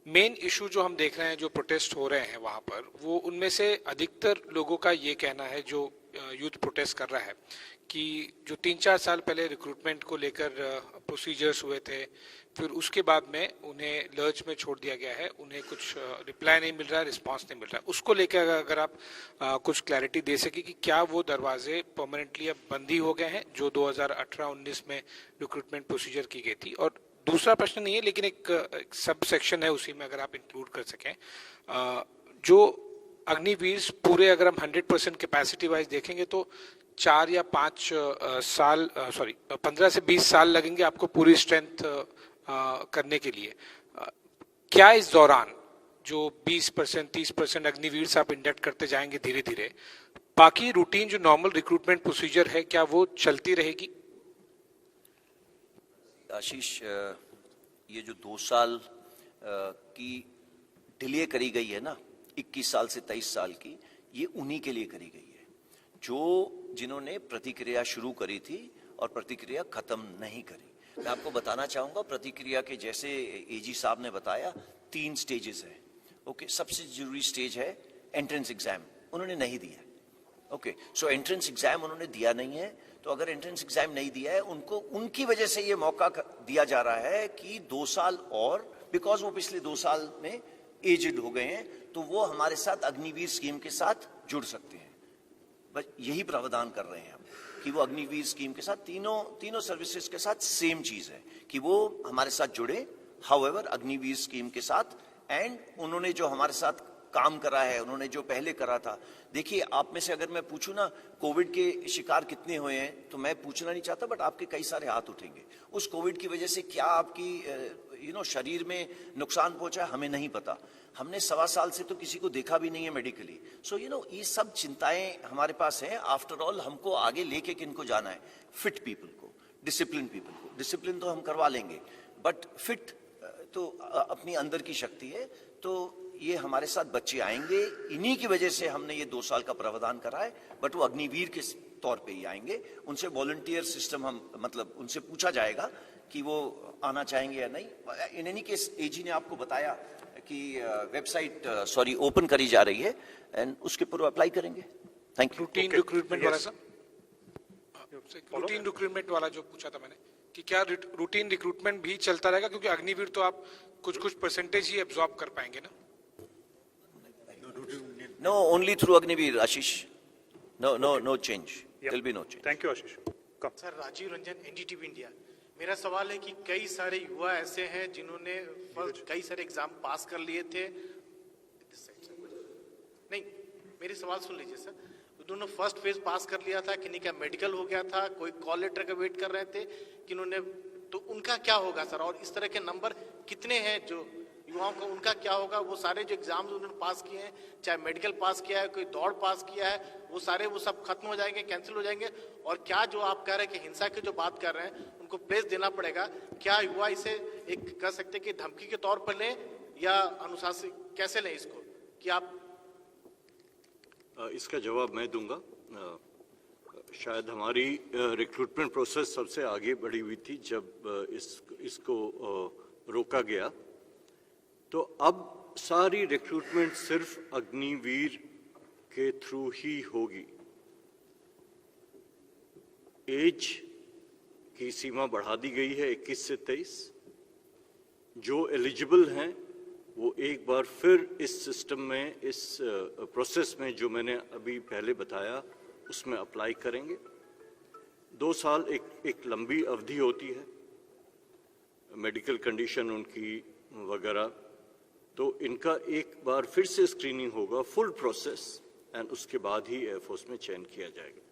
Main issue जो हम देख रहे हैं, जो प्रोटेस्ट हो रहे हैं वहां पर, वो उनमें से अधिकतर लोगों का ये कहना है, जो यूथ प्रोटेस्ट कर रहा है, कि जो 3-4 साल पहले रिक्रूटमेंट को लेकर प्रोसीजर्स हुए थे, फिर उसके बाद में उन्हें लर्ज में छोड़ दिया गया है, उन्हें कुछ रिप्लाई नहीं मिल रहा है, रिस्पांस नहीं मिल रहा है। उसको लेकर अगर आप कुछ क्लैरिटी दे सके कि क्या वो दरवाजे परमानेंटली अब बंद ही हो गए हैं जो 2018-19 में रिक्रूटमेंट प्रोसीजर की गई थी। और दूसरा प्रश्न नहीं है, लेकिन एक सब सेक्शन है उसी में, अगर आप इंक्लूड कर सकें, जो अग्निवीर पूरे, अगर हम 100% कैपेसिटी वाइज देखेंगे तो 4 या 5 साल 15 से 20 साल लगेंगे आपको पूरी स्ट्रेंथ करने के लिए। क्या इस दौरान जो 20% 30% अग्निवीर से आप इंडक्ट करते जाएंगे धीरे धीरे, बाकी रूटीन जो नॉर्मल रिक्रूटमेंट प्रोसीजर है, क्या वो चलती रहेगी? आशीष, ये जो 2 साल की डिले करी गई है ना, 21 साल से 23 साल की, ये उन्हीं के लिए करी गई है जो जिन्होंने प्रतिक्रिया शुरू करी थी और प्रतिक्रिया खत्म नहीं करी। मैं आपको बताना चाहूंगा, प्रतिक्रिया के जैसे एजी साहब ने बताया, 3 स्टेजेस है। ओके, सबसे जरूरी स्टेज है एंट्रेंस एग्जाम, उन्होंने नहीं दिया। ओके, सो एंट्रेंस एग्जाम उन्होंने दिया नहीं है, तो अगर एंट्रेंस एग्जाम नहीं दिया है उनको, उनकी वजह से ये मौका दिया जा रहा है कि 2 साल और, बिकॉज वो पिछले 2 साल में एजेड हो गए हैं, तो वो हमारे साथ अग्निवीर स्कीम के साथ जुड़ सकते हैं। बस यही प्रावधान कर रहे हैं हम कि वो अग्निवीर स्कीम के साथ तीनों सर्विसेज के साथ सेम चीज है कि वो हमारे साथ जुड़े, हाउएवर अग्निवीर स्कीम के साथ। एंड उन्होंने जो हमारे साथ काम करा है, उन्होंने जो पहले करा था, देखिए आप में से अगर मैं पूछूं ना कोविड के शिकार कितने हुए हैं, तो मैं पूछना नहीं चाहता, बट आपके कई सारे हाथ उठेंगे। उस कोविड की वजह से क्या आपकी शरीर में नुकसान पहुंचा, हमें नहीं पता। हमने 1.25 साल से तो किसी को देखा भी नहीं है मेडिकली। सो ये सब चिंताएं हमारे पास हैं। आफ्टर ऑल हमको आगे लेके किनको जाना है? फिट पीपल को, डिसिप्लिन पीपल को। डिसिप्लिन तो हम करवा लेंगे, बट फिट तो अपनी अंदर की शक्ति है। तो ये हमारे साथ बच्चे आएंगे, इन्हीं की वजह से हमने ये 2 साल का प्रावधान करा है, बट वो अग्निवीर के तौर पे ही आएंगे। उनसे वॉलंटियर सिस्टम हम, मतलब उनसे पूछा जाएगा कि वो आना चाहेंगे या नहीं। इन एनी केस एजी ने आपको बताया कि वेबसाइट ओपन करी जा रही है, एंड उसके ऊपर अप्लाई करेंगे। Thank you. रूटीन रिक्रूटमेंट वाला सर, रूटीन रिक्रूटमेंट वाला जो पूछा था मैंने, कि क्या रूटीन रिक्रूटमेंट भी चलता रहेगा? क्योंकि अग्निवीर तो आप कुछ परसेंटेज ही एब्जॉर्ब कर पाएंगे ना। No, only through Agnivir, Ashish. No change. There'll be no change. Thank you, Ashish. Come. Sir, Rajiv Ranjan, NDTV India. मेरा सवाल है कि कई सारे युवा ऐसे हैं जिन्होंने कई सारे एग्जाम पास कर लिए थे। नहीं, मेरी सवाल सुन लीजिए सर। उन्होंने फर्स्ट फेज पास कर लिया था, किन्हीं का मेडिकल हो गया था, कोई कॉल लेटर का वेट कर रहे थे, किन्होंने, तो उनका क्या होगा सर? और इस तरह के नंबर कितने हैं जो युवाओं का, उनका क्या होगा? वो सारे जो एग्जाम्स उन्होंने पास किए हैं, चाहे मेडिकल पास किया है, कोई दौड़ पास किया है, वो सब खत्म हो जाएंगे, कैंसिल हो जाएंगे? और क्या जो आप कह रहे हैं कि हिंसा की जो बात कर रहे हैं उनको प्लेस देना पड़ेगा, क्या युवा इसे एक कह सकते हैं कि धमकी के तौर पर लें या अनुशासित कैसे लें इसको, कि आप? इसका जवाब मैं दूंगा। शायद हमारी रिक्रूटमेंट प्रोसेस सबसे आगे बढ़ी हुई थी जब इसको रोका गया। तो अब सारी रिक्रूटमेंट सिर्फ अग्निवीर के थ्रू ही होगी। एज की सीमा बढ़ा दी गई है 21 से 23। जो एलिजिबल हैं वो एक बार फिर इस सिस्टम में, इस प्रोसेस में जो मैंने अभी पहले बताया उसमें अप्लाई करेंगे। 2 साल एक लंबी अवधि होती है, मेडिकल कंडीशन उनकी वगैरह, तो इनका एक बार फिर से स्क्रीनिंग होगा, फुल प्रोसेस, एंड उसके बाद ही एयरफोर्स में चयन किया जाएगा।